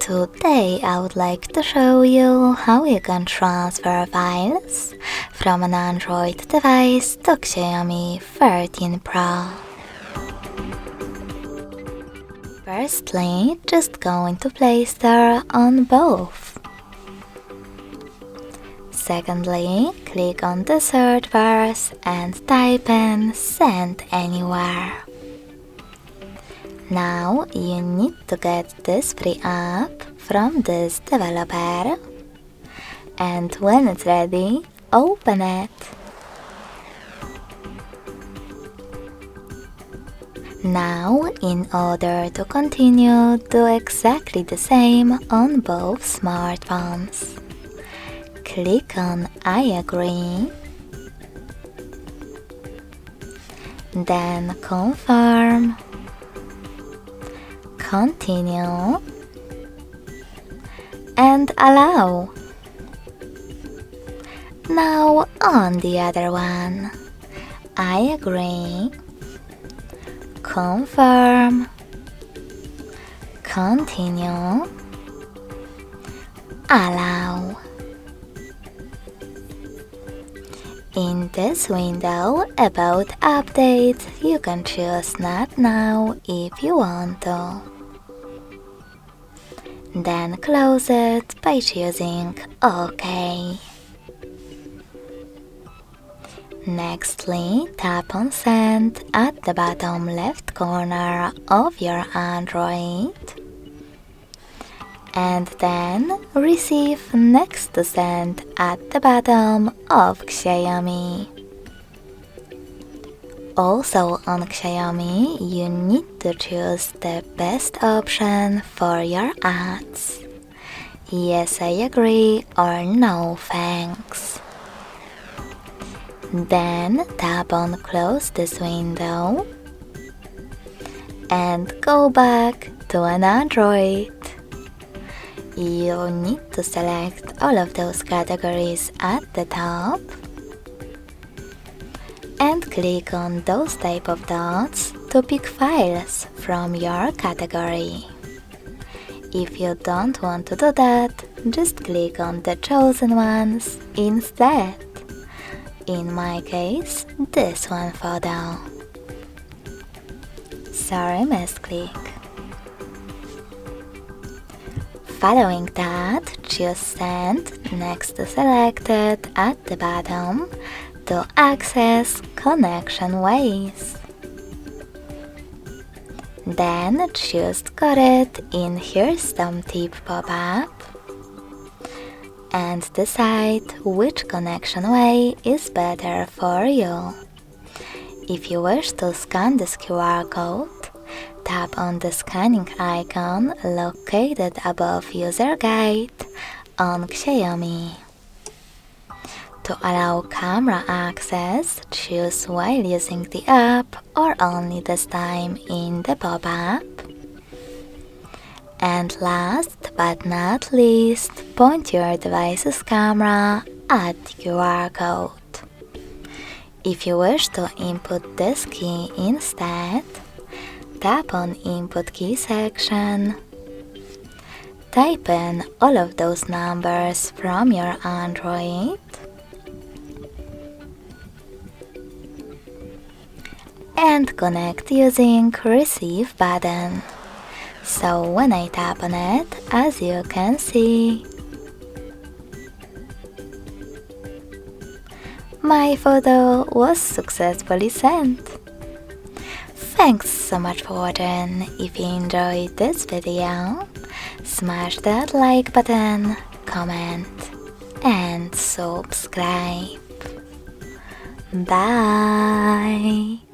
Today I would like to show you how you can transfer files from an Android device to XIAOMI 13 Pro. Firstly, just go into Play Store on both. Secondly, click on the search bars and type in Send Anywhere. Now you need to get this free app from this developer, and when it's ready, open it. Now, in order to continue, do exactly the same on both smartphones. Click on I agree, then confirm, continue, and allow. Now on the other one, I agree, confirm, continue, allow. In this window about update, you can choose not now if you want to. Then close it by choosing OK. Nextly, tap on Send at the bottom left corner of your Android, and then Receive next to Send at the bottom of XIAOMI. Also on XIAOMI, you need to choose the best option for your ads. Yes, I agree, or no thanks. Then tap on Close this window and go back to an Android. You need to select all of those categories at the top and click on those type of dots to pick files from your category. If you don't want to do that, just click on the chosen ones instead. In my case, this one photo. Sorry, misclick. Following that, choose Send next to Selected at the bottom to access connection ways. Then choose Got It in Here's Some Tip pop-up and decide which connection way is better for you. If you wish to scan this QR code, tap on the scanning icon located above User Guide on XIAOMI. To allow camera access, choose while using the app or only this time in the pop-up. And last but not least, point your device's camera at the QR code. If you wish to input this key instead, tap on Input Key section, type in all of those numbers from your Android, and connect using Receive button. So when I tap on it, as you can see, my photo was successfully sent. Thanks so much for watching. If you enjoyed this video, smash that like button, comment, and subscribe. Bye!